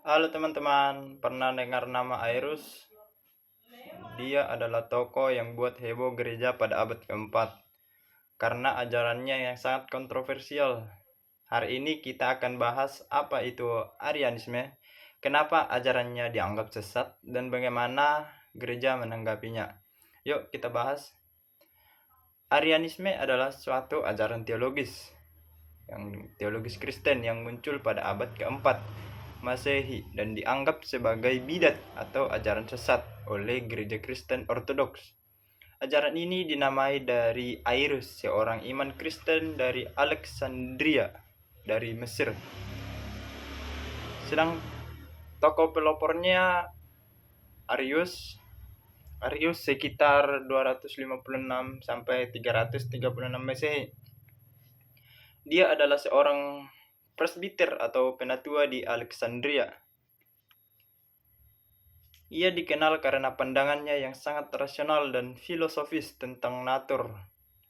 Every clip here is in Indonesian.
Halo teman-teman, pernah dengar nama Airus? Dia adalah tokoh yang buat heboh gereja pada abad keempat karena ajarannya yang sangat kontroversial. Hari ini kita akan bahas apa itu Arianisme, kenapa ajarannya dianggap sesat, dan bagaimana gereja menanggapinya. Yuk kita bahas. Arianisme adalah suatu ajaran teologis Kristen yang muncul pada abad keempat Masehi dan dianggap sebagai bidat atau ajaran sesat oleh gereja Kristen Ortodoks. Ajaran ini dinamai dari Airus, seorang iman Kristen dari Alexandria, dari Mesir. Sedang tokoh pelopornya Arius sekitar 256 sampai 336 Masehi. Dia adalah seorang presbiter atau penatua di Alexandria. Ia dikenal karena pandangannya yang sangat rasional dan filosofis tentang natur,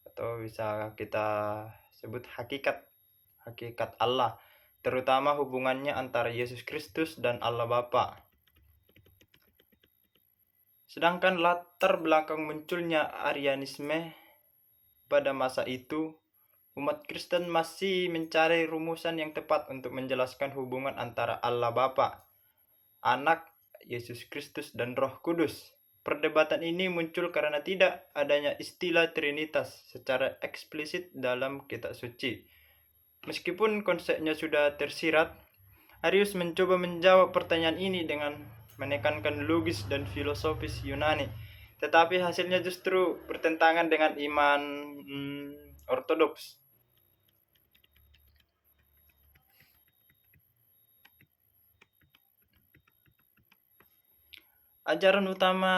atau bisa kita sebut hakikat Allah, terutama hubungannya antara Yesus Kristus dan Allah Bapa. Sedangkan latar belakang munculnya Arianisme pada masa itu, umat Kristen masih mencari rumusan yang tepat untuk menjelaskan hubungan antara Allah Bapa, Anak, Yesus Kristus, dan Roh Kudus. Perdebatan ini muncul karena tidak adanya istilah Trinitas secara eksplisit dalam kitab suci. Meskipun konsepnya sudah tersirat, Arius mencoba menjawab pertanyaan ini dengan menekankan logis dan filosofis Yunani. Tetapi hasilnya justru bertentangan dengan iman Ortodoks. Ajaran utama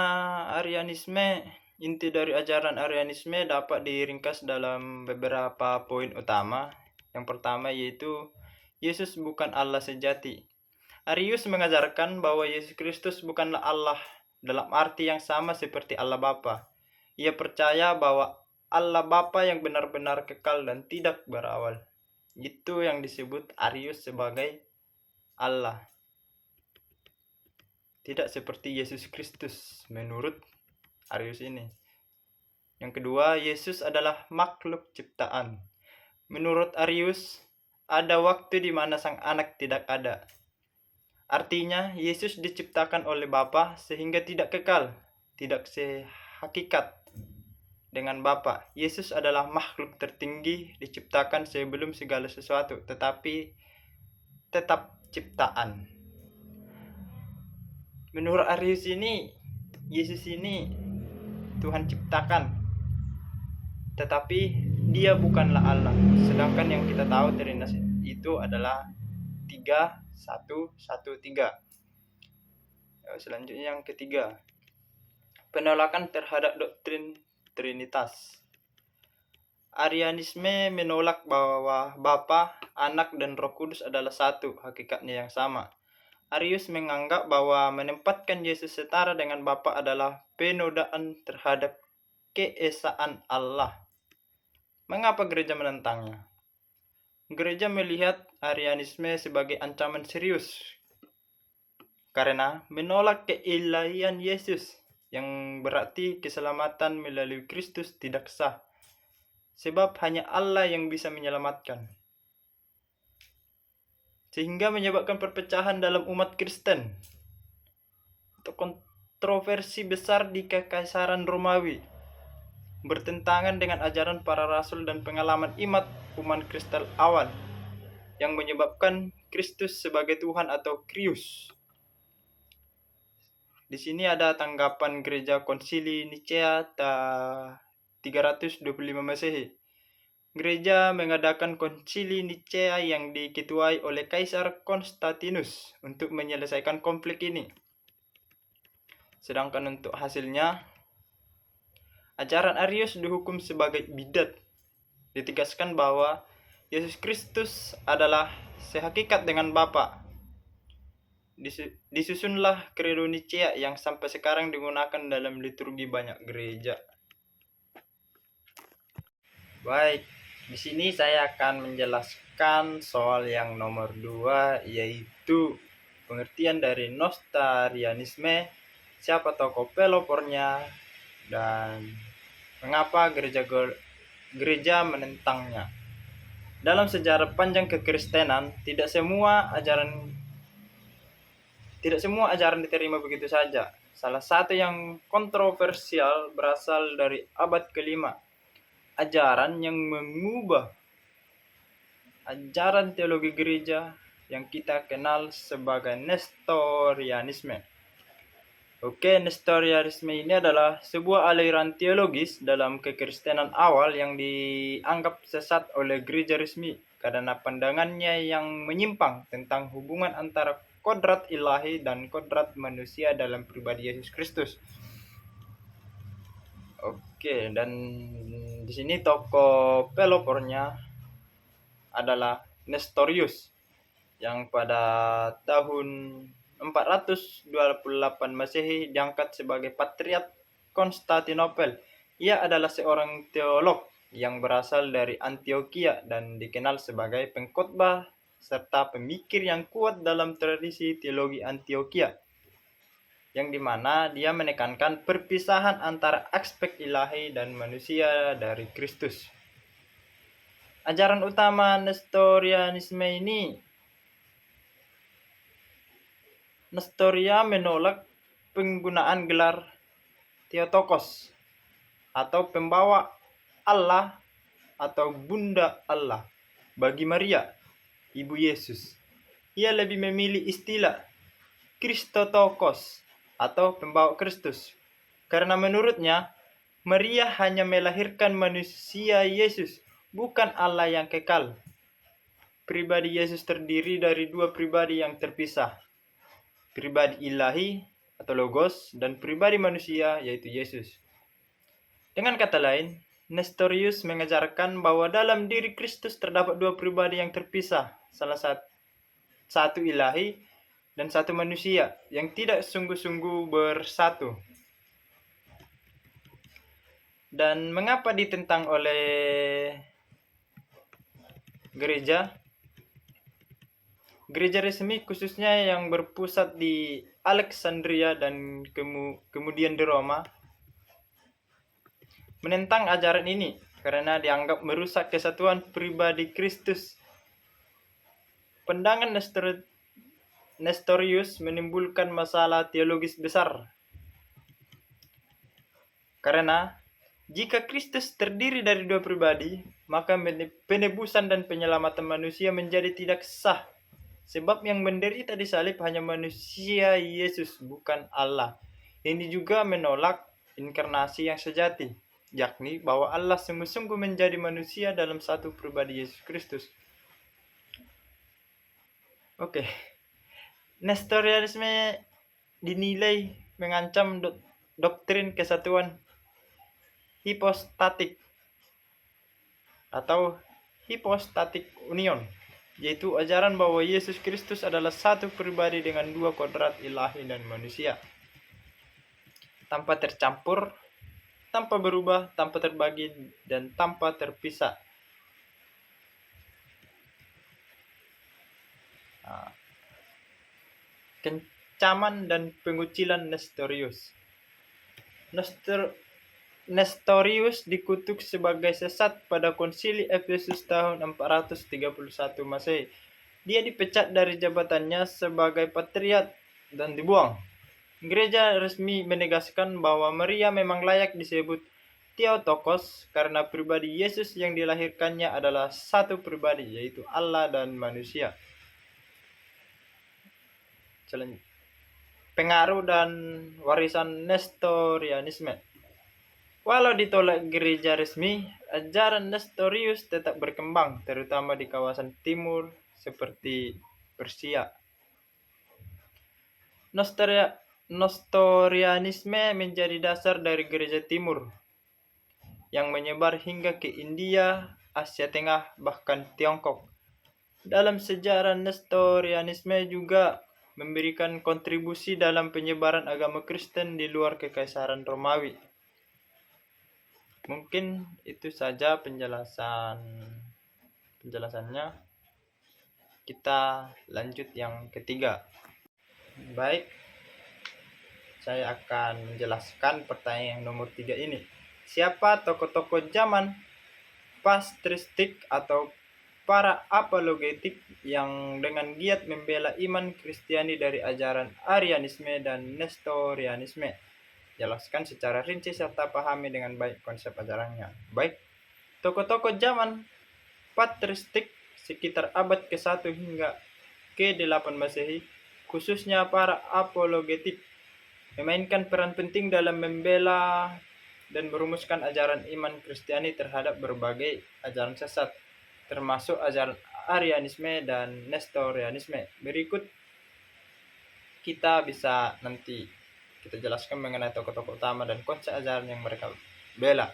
Arianisme, inti dari ajaran Arianisme dapat diringkas dalam beberapa poin utama. Yang pertama yaitu Yesus bukan Allah sejati. Arius mengajarkan bahwa Yesus Kristus bukanlah Allah dalam arti yang sama seperti Allah Bapa. Ia percaya bahwa Allah Bapa yang benar-benar kekal dan tidak berawal. Itu yang disebut Arius sebagai Allah. Tidak seperti Yesus Kristus menurut Arius ini. Yang kedua, Yesus adalah makhluk ciptaan. Menurut Arius, ada waktu di mana sang anak tidak ada. Artinya, Yesus diciptakan oleh Bapa sehingga tidak kekal, tidak sehakikat dengan Bapa. Yesus adalah makhluk tertinggi diciptakan sebelum segala sesuatu, tetapi tetap ciptaan. Menurut Arius ini, Yesus ini Tuhan ciptakan, tetapi dia bukanlah Allah. Sedangkan yang kita tahu Trinitas itu adalah 3-1-1-3. Selanjutnya yang ketiga, penolakan terhadap doktrin Trinitas. Arianisme menolak bahwa Bapa, Anak, dan Roh Kudus adalah satu, hakikatnya yang sama. Arius menganggap bahwa menempatkan Yesus setara dengan Bapa adalah penodaan terhadap keesaan Allah. Mengapa gereja menentangnya? Gereja melihat Arianisme sebagai ancaman serius karena menolak keilahian Yesus, yang berarti keselamatan melalui Kristus tidak sah, sebab hanya Allah yang bisa menyelamatkan, sehingga menyebabkan perpecahan dalam umat Kristen atau kontroversi besar di Kekaisaran Romawi, bertentangan dengan ajaran para rasul dan pengalaman umat Kristen awal, yang menyebabkan Kristus sebagai Tuhan atau Krius. Di sini ada tanggapan gereja Konsili Nicea 325 Masehi. Gereja mengadakan konsili Nicea yang diketuai oleh Kaisar Konstantinus untuk menyelesaikan konflik ini. Sedangkan untuk hasilnya, ajaran Arius dihukum sebagai bidat. Ditegaskan bahwa Yesus Kristus adalah sehakikat dengan Bapa. Disusunlah Credo Nicea yang sampai sekarang digunakan dalam liturgi banyak gereja. Baik, di sini saya akan menjelaskan soal yang nomor 2, yaitu pengertian dari Nestorianisme, siapa tokoh pelopornya, dan mengapa gereja menentangnya. Dalam sejarah panjang kekristenan, tidak semua ajaran diterima begitu saja. Salah satu yang kontroversial berasal dari abad ke-5, ajaran yang mengubah ajaran teologi gereja yang kita kenal sebagai Nestorianisme. Oke, Nestorianisme ini adalah sebuah aliran teologis dalam kekristenan awal yang dianggap sesat oleh gereja resmi karena pandangannya yang menyimpang tentang hubungan antara kodrat ilahi dan kodrat manusia dalam pribadi Yesus Kristus. Oke, dan di sini tokoh pelopornya adalah Nestorius yang pada tahun 428 Masehi diangkat sebagai Patriark Konstantinopel. Ia adalah seorang teolog yang berasal dari Antioquia dan dikenal sebagai pengkhotbah serta pemikir yang kuat dalam tradisi teologi Antioquia, yang dimana dia menekankan perpisahan antara aspek ilahi dan manusia dari Kristus. Ajaran utama Nestorianisme ini, Nestoria menolak penggunaan gelar Theotokos atau pembawa Allah atau Bunda Allah bagi Maria, Ibu Yesus. Ia lebih memilih istilah Christotokos atau pembawa Kristus, karena menurutnya Maria hanya melahirkan manusia Yesus, bukan Allah yang kekal. Pribadi Yesus terdiri dari dua pribadi yang terpisah, pribadi ilahi atau logos dan pribadi manusia yaitu Yesus. Dengan kata lain, Nestorius mengajarkan bahwa dalam diri Kristus terdapat dua pribadi yang terpisah, salah satu ilahi dan satu manusia yang tidak sungguh-sungguh bersatu. Dan mengapa ditentang oleh gereja? Gereja resmi khususnya yang berpusat di Alexandria dan kemudian di Roma menentang ajaran ini karena dianggap merusak kesatuan pribadi Kristus. Pandangan Nestorius menimbulkan masalah teologis besar. Karena jika Kristus terdiri dari dua pribadi, maka penebusan dan penyelamatan manusia menjadi tidak sah. Sebab yang menderita di salib hanya manusia Yesus, bukan Allah. Ini juga menolak inkarnasi yang sejati, yakni bahwa Allah sungguh-sungguh menjadi manusia dalam satu pribadi Yesus Kristus. Oke. Nestorianisme dinilai mengancam doktrin kesatuan hipostatik atau hypostatic union, yaitu ajaran bahwa Yesus Kristus adalah satu pribadi dengan dua kodrat ilahi dan manusia, tanpa tercampur, tanpa berubah, tanpa terbagi, dan tanpa terpisah. Kencaman dan pengucilan Nestorius. Nestorius dikutuk sebagai sesat pada konsili Efesus tahun 431 Masehi. Dia dipecat dari jabatannya sebagai patriark dan dibuang. Gereja resmi menegaskan bahwa Maria memang layak disebut Theotokos karena pribadi Yesus yang dilahirkannya adalah satu pribadi, yaitu Allah dan manusia. Pengaruh dan warisan Nestorianisme. Walau ditolak gereja resmi, ajaran Nestorius tetap berkembang, terutama di kawasan timur seperti Persia. Nestorianisme menjadi dasar dari gereja timur yang menyebar hingga ke India, Asia Tengah, bahkan Tiongkok. Dalam sejarah, Nestorianisme juga memberikan kontribusi dalam penyebaran agama Kristen di luar Kekaisaran Romawi. Mungkin itu saja penjelasannya. Kita lanjut yang ketiga. Baik, saya akan menjelaskan pertanyaan yang nomor 3 ini. Siapa tokoh-tokoh zaman patristik atau para apologetik yang dengan giat membela iman Kristiani dari ajaran Arianisme dan Nestorianisme? Jelaskan secara rinci serta pahami dengan baik konsep ajarannya. Baik, tokoh-tokoh zaman patristik sekitar abad ke-1 hingga ke-8 Masehi, khususnya para apologetik, memainkan peran penting dalam membela dan merumuskan ajaran iman Kristiani terhadap berbagai ajaran sesat, termasuk ajaran Arianisme dan Nestorianisme. Berikut kita bisa nanti kita jelaskan mengenai tokoh-tokoh utama dan konsep ajaran yang mereka bela.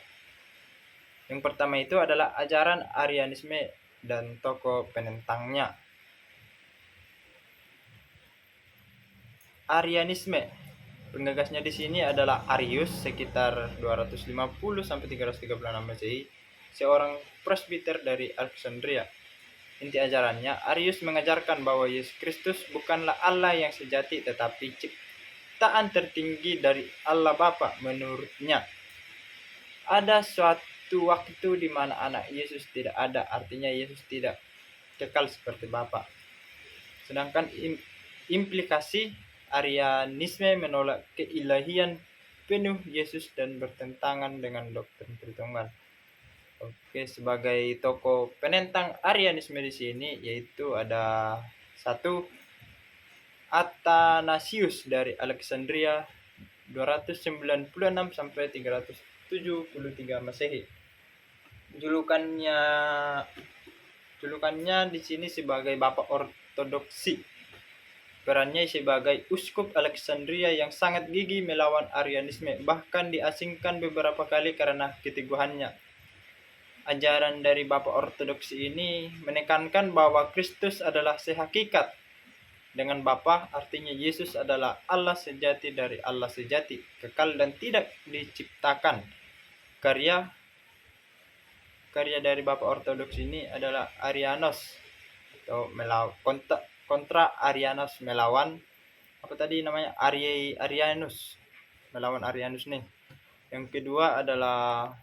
Yang pertama itu adalah ajaran Arianisme dan tokoh penentangnya. Arianisme, penggagasnya di sini adalah Arius sekitar 250 sampai 336 Masehi, seorang presbiter dari Alexandria. Inti ajarannya, Arius mengajarkan bahwa Yesus Kristus bukanlah Allah yang sejati tetapi ciptaan tertinggi dari Allah Bapa. Menurutnya, ada suatu waktu di mana anak Yesus tidak ada, artinya Yesus tidak kekal seperti Bapa. Sedangkan implikasi Arianisme menolak keilahian penuh Yesus dan bertentangan dengan doktrin Tritunggal. Oke, sebagai tokoh penentang Arianisme di sini yaitu ada satu Athanasius dari Alexandria 296 sampai 373 Masehi. Julukannya di sini sebagai Bapak Ortodoksi. Perannya sebagai uskup Alexandria yang sangat gigih melawan Arianisme, bahkan diasingkan beberapa kali karena keteguhannya. Ajaran dari Bapak Ortodoksi ini menekankan bahwa Kristus adalah sehakikat dengan Bapa, artinya Yesus adalah Allah sejati dari Allah sejati, kekal dan tidak diciptakan. Karya dari Bapak Ortodoksi ini adalah Arianos atau kontra Arianos, melawan apa tadi namanya Arianus, melawan Arianus nih. Yang kedua adalah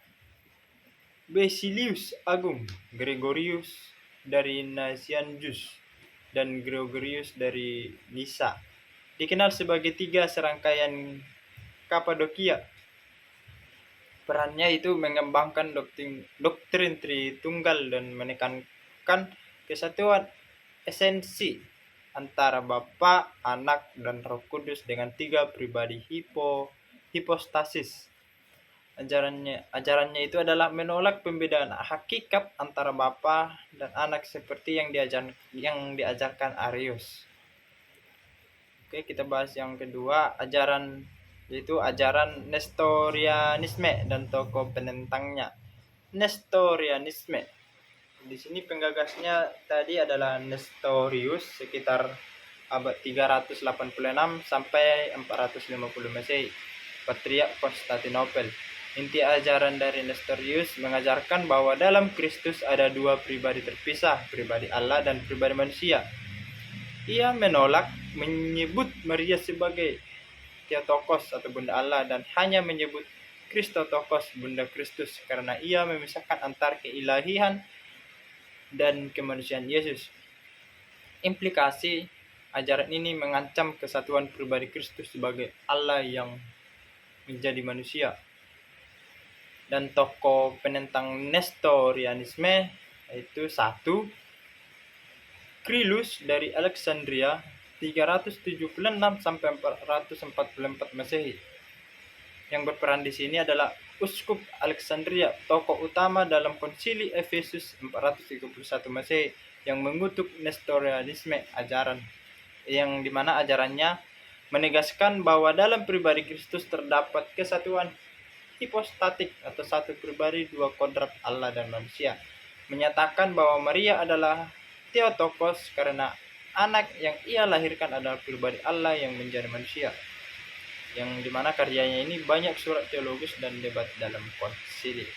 Basilius Agung, Gregorius dari Nazianzus, dan Gregorius dari Nisa. Dikenal sebagai tiga serangkaian Kapadokia. Perannya itu mengembangkan doktrin Tritunggal dan menekankan kesatuan esensi antara Bapa, Anak, dan Roh Kudus dengan tiga pribadi hipostasis. Ajarannya itu adalah menolak pembedaan hakikat antara Bapa dan Anak seperti yang diajarkan Arius. Oke, kita bahas yang kedua, yaitu ajaran Nestorianisme dan tokoh penentangnya. Nestorianisme. Di sini penggagasnya tadi adalah Nestorius sekitar abad 386 sampai 450 Masehi, Patriark Konstantinopel. Inti ajaran dari Nestorius mengajarkan bahwa dalam Kristus ada dua pribadi terpisah, pribadi Allah dan pribadi manusia. Ia menolak menyebut Maria sebagai Theotokos atau Bunda Allah dan hanya menyebut Christotokos, Bunda Kristus, karena ia memisahkan antara keilahian dan kemanusiaan Yesus. Implikasi ajaran ini mengancam kesatuan pribadi Kristus sebagai Allah yang menjadi manusia. Dan tokoh penentang Nestorianisme yaitu satu Krilus dari Alexandria 376 sampai 444 Masehi. Yang berperan di sini adalah uskup Alexandria, tokoh utama dalam konsili Efesus 431 Masehi yang mengutuk Nestorianisme, ajaran yang dimana ajarannya menegaskan bahwa dalam pribadi Kristus terdapat kesatuan hipostatik atau satu pribadi dua kodrat Allah dan manusia. Menyatakan bahwa Maria adalah Theotokos karena anak yang ia lahirkan adalah pribadi Allah yang menjadi manusia. Yang dimana karyanya ini banyak surat teologis dan debat dalam konsili.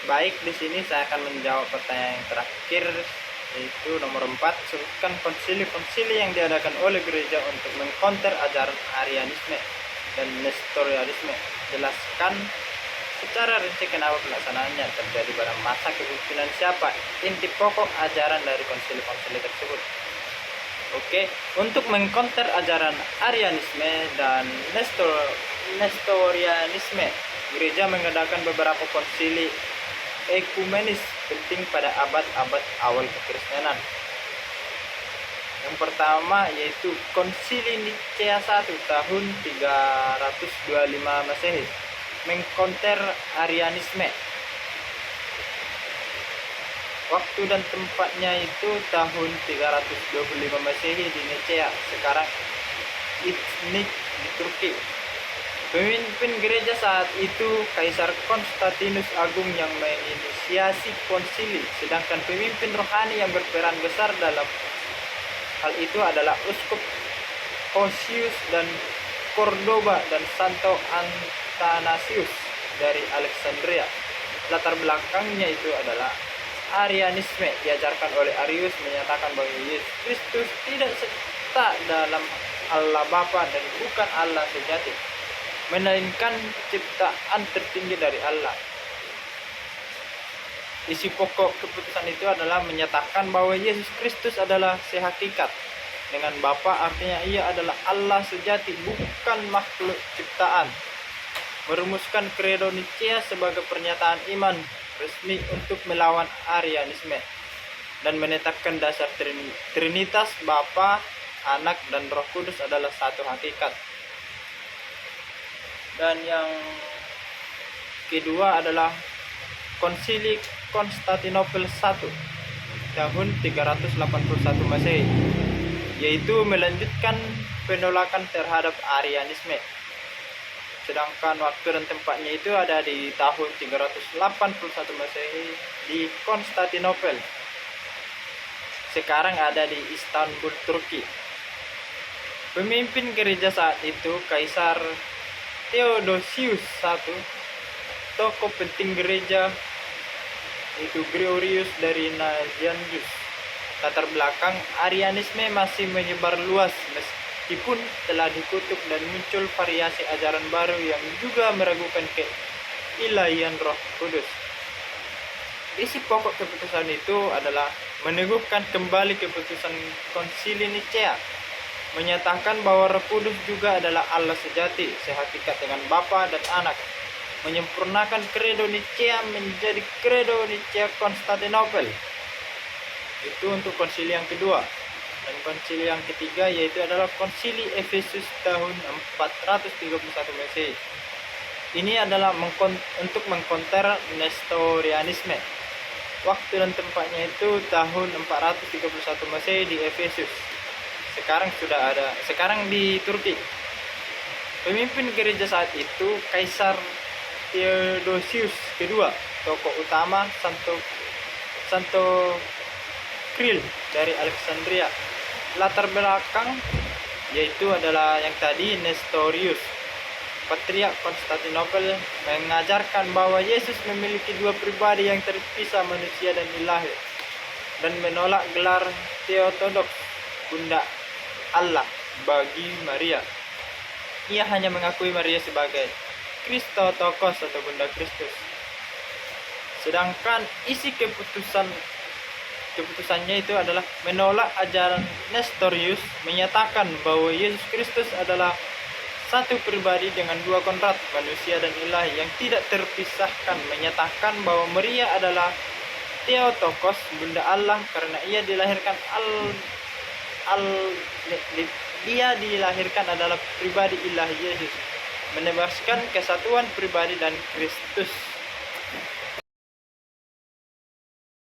Baik, di sini saya akan menjawab pertanyaan yang terakhir yaitu nomor 4, sebutkan konsili-konsili yang diadakan oleh gereja untuk mengkonter ajaran Arianisme dan Nestorianisme. Jelaskan secara rinci kenapa pelaksanaannya terjadi pada masa kepemimpinan siapa, inti pokok ajaran dari konsili-konsili tersebut. Oke, untuk mengkonter ajaran Arianisme dan Nestorianisme, gereja mengadakan beberapa konsili ekumenis penting pada abad-abad awal kekristenan. Yang pertama yaitu Konsili Nicea I tahun 325 Masehi, mengkonter Arianisme. Waktu dan tempatnya itu tahun 325 Masehi di Nicea, sekarang Iznik di Turki. Pemimpin gereja saat itu Kaisar Konstantinus Agung yang menginisiasi konsili, sedangkan pemimpin rohani yang berperan besar dalam hal itu adalah Uskup Hosius dan Cordoba dan Santo Athanasius dari Alexandria. Latar belakangnya itu adalah Arianisme diajarkan oleh Arius, menyatakan bahwa Yesus Kristus tidak serta dalam Allah Bapa dan bukan Allah sejati, melainkan ciptaan tertinggi dari Allah. Isi pokok keputusan itu adalah menyatakan bahwa Yesus Kristus adalah sehakikat dengan Bapa, artinya ia adalah Allah sejati, bukan makhluk ciptaan. Merumuskan Credo Nicea sebagai pernyataan iman resmi untuk melawan Arianisme dan menetapkan dasar Trinitas Bapa, Anak, dan Roh Kudus adalah satu hakikat. Dan yang kedua adalah Konsili Konstantinopel I tahun 381 Masehi, yaitu melanjutkan penolakan terhadap Arianisme. Sedangkan waktu dan tempatnya itu ada di tahun 381 Masehi di Konstantinopel. Sekarang ada di Istanbul, Turki. Pemimpin gereja saat itu Kaisar Theodosius I, tokoh penting gereja itu Gregorius dari Nazianzus. Latar belakang Arianisme masih menyebar luas meskipun telah dikutuk dan muncul variasi ajaran baru yang juga meragukan keilahian Roh Kudus. Isi pokok keputusan itu adalah meneguhkan kembali keputusan Konsili Nicea, menyatakan bahwa Roh Kudus juga adalah Allah sejati, sehakikat dengan Bapa dan Anak, menyempurnakan Credo Nicea menjadi Credo Nicea Konstantinopel. Itu untuk konsili yang kedua. Dan konsili yang ketiga yaitu adalah Konsili Efesus tahun 431 Masehi. Ini adalah untuk mengkonter Nestorianisme. Waktu dan tempatnya itu tahun 431 Masehi di Efesus. Sekarang di Turki. Pemimpin gereja saat itu Kaisar Theodosius II, tokoh utama Santo Kirill dari Alexandria. Latar belakang yaitu adalah yang tadi Nestorius, Patriark Konstantinopel, mengajarkan bahwa Yesus memiliki dua pribadi yang terpisah, manusia dan ilahi, dan menolak gelar Theotokos, Bunda Allah, bagi Maria. Ia hanya mengakui Maria sebagai Christotokos atau Bunda Kristus. Sedangkan isi keputusannya itu adalah menolak ajaran Nestorius, menyatakan bahwa Yesus Kristus adalah satu pribadi dengan dua kodrat, manusia dan ilahi, yang tidak terpisahkan, menyatakan bahwa Maria adalah Theotokos, Bunda Allah, karena ia dilahirkan adalah pribadi ilahi Yesus, menebaskan kesatuan pribadi dan Kristus.